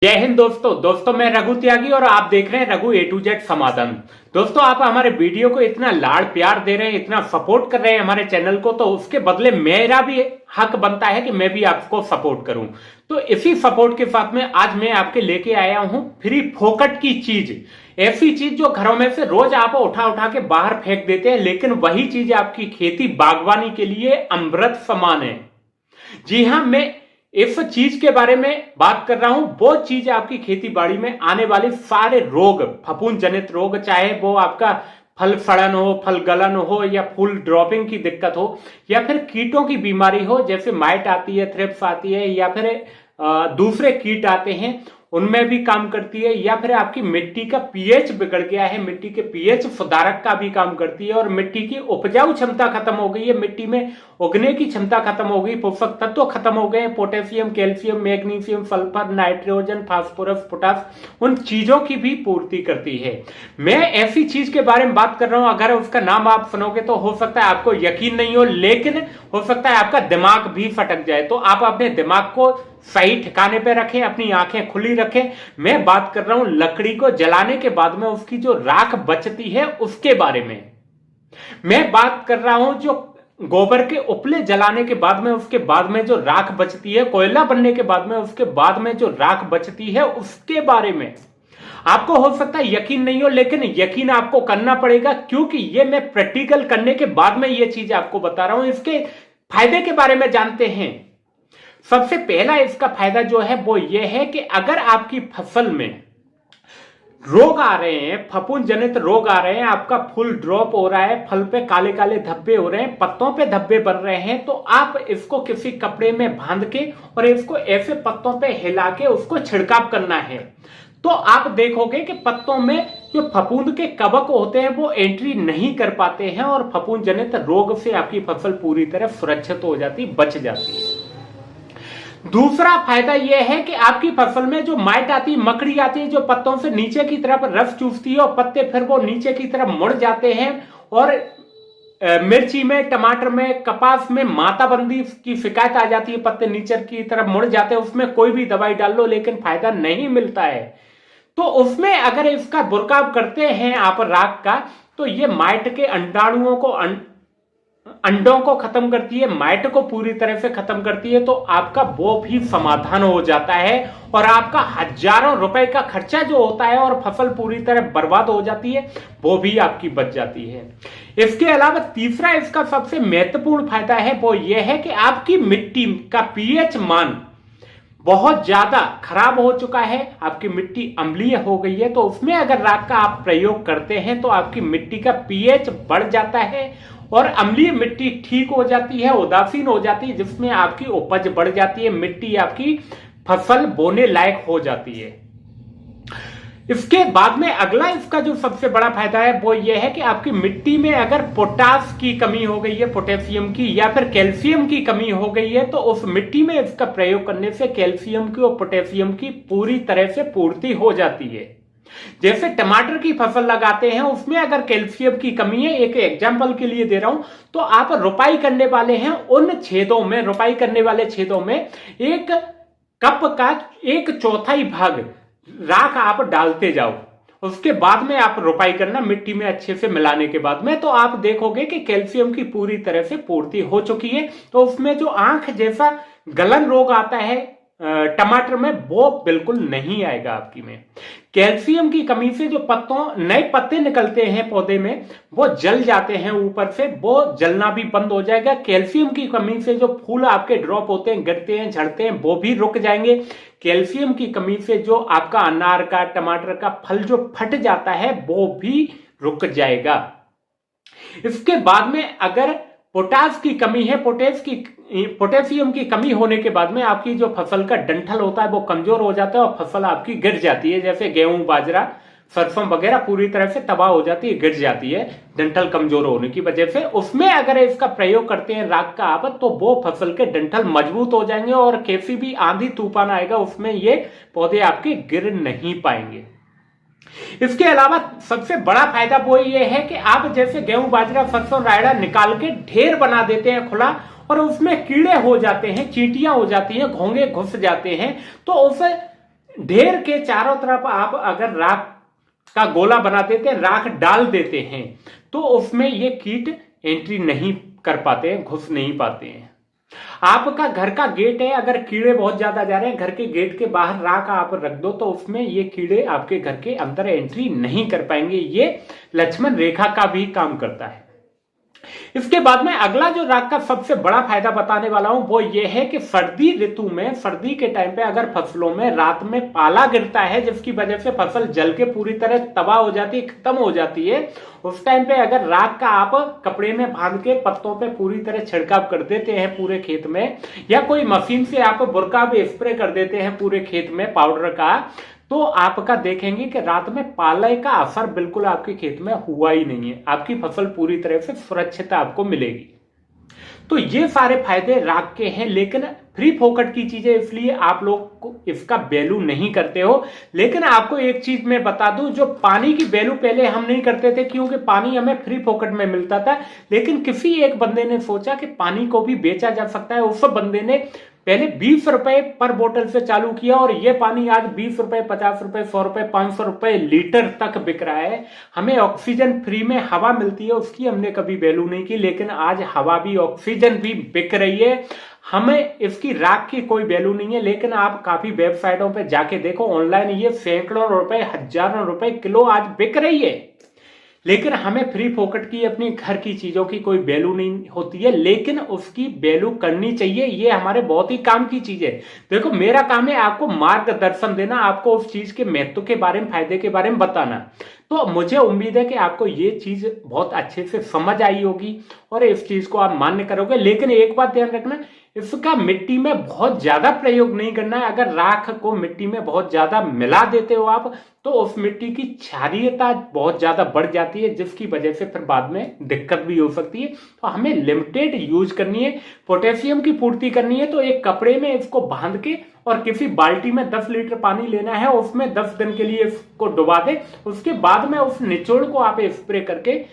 जय हिंद दोस्तों मैं रघु त्यागी और आप देख रहे हैं रघु ए टू जेड समाधान। दोस्तों आप हमारे वीडियो को इतना लाड़ प्यार दे रहे हैं, इतना सपोर्ट कर रहे हैं हमारे चैनल को, तो उसके बदले मेरा भी हक बनता है कि मैं भी आपको सपोर्ट करूं। तो इसी सपोर्ट के साथ में आज मैं आपके लेके आया हूं फ्री फोकट की चीज, ऐसी चीज जो घरों में से रोज आप उठा उठा के बाहर फेंक देते हैं, लेकिन वही चीज आपकी खेती बागवानी के लिए अमृत समान है। जी हां, मैं इस चीज के बारे में बात कर रहा हूं। वो चीज आपकी खेती बाड़ी में आने वाले सारे रोग, फफूंद जनित रोग, चाहे वो आपका फल सड़न हो, फल गलन हो, या फूल ड्रॉपिंग की दिक्कत हो, या फिर कीटों की बीमारी हो, जैसे माइट आती है, थ्रिप्स आती है, या फिर दूसरे कीट आते हैं, उनमें भी काम करती है। या फिर आपकी मिट्टी का पीएच बिगड़ गया है, मिट्टी के पीएच सुधारक का भी काम करती है। और मिट्टी की उपजाऊ क्षमता खत्म हो गई है, मिट्टी में उगने की क्षमता खत्म हो गई, पोषक तत्व खत्म हो गए, potassium, calcium, magnesium, sulphur, nitrogen, phosphorus, potash, उन चीजों की भी पूर्ति करती है। मैं ऐसी चीज के बारे में बात कर रहा हूं, अगर उसका नाम आप सुनोगे तो हो सकता है आपको यकीन नहीं हो, लेकिन हो सकता है आपका दिमाग भी फटक जाए। तो आप अपने दिमाग को सही ठिकाने पे रखें, अपनी आंखें खुली रखें। मैं बात कर रहा हूं लकड़ी को जलाने के बाद में उसकी जो राख बचती है उसके बारे में। मैं बात कर रहा हूं जो गोबर के उपले जलाने के बाद में उसके बाद में जो राख बचती है, कोयला बनने के बाद में उसके बाद में जो राख बचती है उसके बारे में। आपको हो सकता है यकीन नहीं हो, लेकिन यकीन आपको करना पड़ेगा, क्योंकि ये मैं प्रैक्टिकल करने के बाद में ये चीज आपको बता रहा हूं। इसके फायदे के बारे में जानते हैं। सबसे पहला इसका फायदा जो है वो ये है कि अगर आपकी फसल में रोग आ रहे हैं, फफूंद जनित रोग आ रहे हैं, आपका फूल ड्रॉप हो रहा है, फल पे काले काले धब्बे हो रहे हैं, पत्तों पे धब्बे बन रहे हैं, तो आप इसको किसी कपड़े में बांध के और इसको ऐसे पत्तों पे हिला के उसको छिड़काव करना है। तो आप देखोगे कि पत्तों में जो फफूंद के कवक होते हैं वो एंट्री नहीं कर पाते हैं और फफूंद जनित रोग से आपकी फसल पूरी तरह सुरक्षित हो जाती, बच जाती है। दूसरा फायदा यह है कि आपकी फसल में जो माइट आती है, मकड़ी आती है, जो पत्तों से नीचे की तरफ रस चूसती है और पत्ते फिर वो नीचे की तरफ मुड़ जाते हैं, और मिर्ची में, टमाटर में, कपास में माताबंदी की शिकायत आ जाती है, पत्ते नीचे की तरफ मुड़ जाते हैं, उसमें कोई भी दवाई डाल लो लेकिन फायदा नहीं मिलता है। तो उसमें अगर इसका बुरकाव करते हैं आप राख का, तो ये माइट के अंडाणुओं को, अंडों को खत्म करती है, माइट को पूरी तरह से खत्म करती है। तो आपका वो भी समाधान हो जाता है और आपका हजारों रुपए का खर्चा जो होता है और फसल पूरी तरह बर्बाद हो जाती है, वो भी आपकी बच जाती है। इसके अलावा तीसरा इसका सबसे महत्वपूर्ण फायदा है वो ये है कि आपकी मिट्टी का पीएच मान बहुत ज्यादा खराब हो चुका है, आपकी मिट्टी अम्लीय हो गई है, तो उसमें अगर राख का आप प्रयोग करते हैं तो आपकी मिट्टी का पीएच बढ़ जाता है और अम्लीय मिट्टी ठीक हो जाती है, उदासीन हो जाती है, जिसमें आपकी उपज बढ़ जाती है, मिट्टी आपकी फसल बोने लायक हो जाती है। इसके बाद में अगला इसका जो सबसे बड़ा फायदा है वो ये है कि आपकी मिट्टी में अगर पोटास की कमी हो गई है, पोटेशियम की या फिर कैल्शियम की कमी हो गई है, तो उस मिट्टी में इसका प्रयोग करने से कैल्शियम की और पोटेशियम की पूरी तरह से पूर्ति हो जाती है। जैसे टमाटर की फसल लगाते हैं, उसमें अगर कैल्शियम की कमी है, एक एग्जांपल के लिए दे रहा हूं, तो आप रोपाई करने वाले हैं, उन छेदों में, रोपाई करने वाले छेदों में एक कप का 1/4 भाग राख आप डालते जाओ। उसके बाद में आप रोपाई करना, मिट्टी में अच्छे से मिलाने के बाद में, तो आप देखोगे कि कैल्शियम की पूरी तरह से पूर्ति हो चुकी है। तो उसमें जो आंख जैसा गलन रोग आता है टमाटर में, वो बिल्कुल नहीं आएगा आपकी में। कैल्शियम की कमी से जो पत्तों नए पत्ते निकलते हैं पौधे में, वो जल जाते हैं ऊपर से, वो जलना भी बंद हो जाएगा। कैल्शियम की कमी से जो फूल आपके ड्रॉप होते हैं, गिरते हैं, झड़ते हैं, वो भी रुक जाएंगे। कैल्शियम की कमी से जो आपका अनार का, टमाटर का फल जो फट जाता है, वो भी रुक जाएगा। इसके बाद में अगर पोटास की कमी है, पोटेशियम की कमी होने के बाद में आपकी जो फसल का डंठल होता है वो कमजोर हो जाता है और फसल आपकी गिर जाती है, जैसे गेहूं, बाजरा, सरसों वगैरह पूरी तरह से तबाह हो जाती है, गिर जाती है डंठल कमजोर होने की वजह से। उसमें अगर इसका प्रयोग करते हैं राख का आप, तो वो फसल के डंठल मजबूत हो जाएंगे और कैसी भी आंधी तूफान आएगा उसमें ये पौधे आपके गिर नहीं पाएंगे। इसके अलावा सबसे बड़ा फायदा वो ये है कि आप जैसे गेहूं, बाजरा, सरसों, रायड़ा निकाल के ढेर बना देते हैं खुला, और उसमें कीड़े हो जाते हैं, चींटियां हो जाती हैं, घोंगे घुस जाते हैं, तो उस ढेर के चारों तरफ आप अगर राख का गोला बना देते हैं, राख डाल देते हैं, तो उसमें ये कीट एंट्री नहीं कर पाते हैं, घुस नहीं पाते हैं। आपका घर का गेट है, अगर कीड़े बहुत ज्यादा जा रहे हैं, घर के गेट के बाहर राख आप रख दो तो उसमें ये कीड़े आपके घर के अंदर एंट्री नहीं कर पाएंगे। ये लक्ष्मण रेखा का भी काम करता है। इसके बाद में अगला जो राख का सबसे बड़ा फायदा बताने वाला हूं वो ये है कि सर्दी ऋतु में, सर्दी के टाइम पे अगर फसलों में रात में पाला गिरता है जिसकी वजह से फसल जल के पूरी तरह तबाह हो जाती है, खत्म हो जाती है, उस टाइम पे अगर राख का आप कपड़े में बांध के पत्तों पे पूरी तरह छिड़काव कर देते हैं पूरे खेत में, या कोई मशीन से आप बुरका भी स्प्रे कर देते हैं पूरे खेत में पाउडर का, तो आपका देखेंगे कि रात में पाले का असर बिल्कुल आपके खेत में हुआ ही नहीं है। आपकी फसल पूरी तरह से सुरक्षित आपको मिलेगी। तो ये सारे फायदे राख के हैं, लेकिन फ्री फोकट की चीजें इसलिए आप लोग को इसका वैल्यू नहीं करते हो। लेकिन आपको एक चीज मैं बता दूं, जो पानी की वैल्यू पहले हम नहीं करते थे क्योंकि पानी हमें फ्री फोकट में मिलता था, लेकिन किसी एक बंदे ने सोचा कि पानी को भी बेचा जा सकता है। उस बंदे ने पहले 20 रुपए पर बोतल से चालू किया और यह पानी आज 20 रुपए, 50 रुपए, 100 रुपए, 500 रुपए लीटर तक बिक रहा है। हमें ऑक्सीजन फ्री में हवा मिलती है, उसकी हमने कभी वैल्यू नहीं की, लेकिन आज हवा भी, ऑक्सीजन भी बिक रही है। हमें इसकी राख की कोई वैल्यू नहीं है, लेकिन आप काफी वेबसाइटों पे जाके देखो, ऑनलाइन ये सैकड़ों रुपए, हजारों रुपए किलो आज बिक रही है। लेकिन हमें फ्री फोकट की, अपनी घर की चीजों की कोई वैल्यू नहीं होती है, लेकिन उसकी वैल्यू करनी चाहिए। ये हमारे बहुत ही काम की चीज है। देखो, मेरा काम है आपको मार्गदर्शन देना, आपको उस चीज के महत्व के बारे में, फायदे के बारे में बताना। तो मुझे उम्मीद है कि आपको ये चीज बहुत अच्छे से समझ आई होगी और इस चीज को आप मान्य करोगे। लेकिन एक बात ध्यान रखना, इसका मिट्टी में बहुत ज्यादा प्रयोग नहीं करना है। अगर राख को मिट्टी में बहुत ज्यादा मिला देते हो आप, तो उस मिट्टी की क्षारीयता बहुत ज्यादा बढ़ जाती है, जिसकी वजह से फिर बाद में दिक्कत भी हो सकती है। तो हमें लिमिटेड यूज करनी है। पोटेशियम की पूर्ति करनी है तो एक कपड़े में इसको बांध के और किसी बाल्टी में 10 लीटर पानी लेना है, उसमें 10 दिन के लिए इसको डुबा दे, उसके बाद में उस निचोड़ को आप स्प्रे करके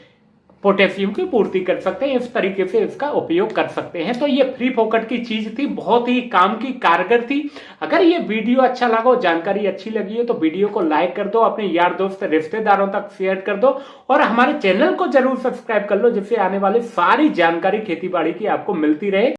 पोटेशियम की पूर्ति कर सकते हैं। इस तरीके से इसका उपयोग कर सकते हैं। तो ये फ्री फोकट की चीज थी, बहुत ही काम की, कारगर थी। अगर ये वीडियो अच्छा लगा, जानकारी अच्छी लगी है, तो वीडियो को लाइक कर दो, अपने यार दोस्त रिश्तेदारों तक शेयर कर दो और हमारे चैनल को जरूर सब्सक्राइब कर लो, जिससे आने वाली सारी जानकारी खेती बाड़ी की आपको मिलती रहे।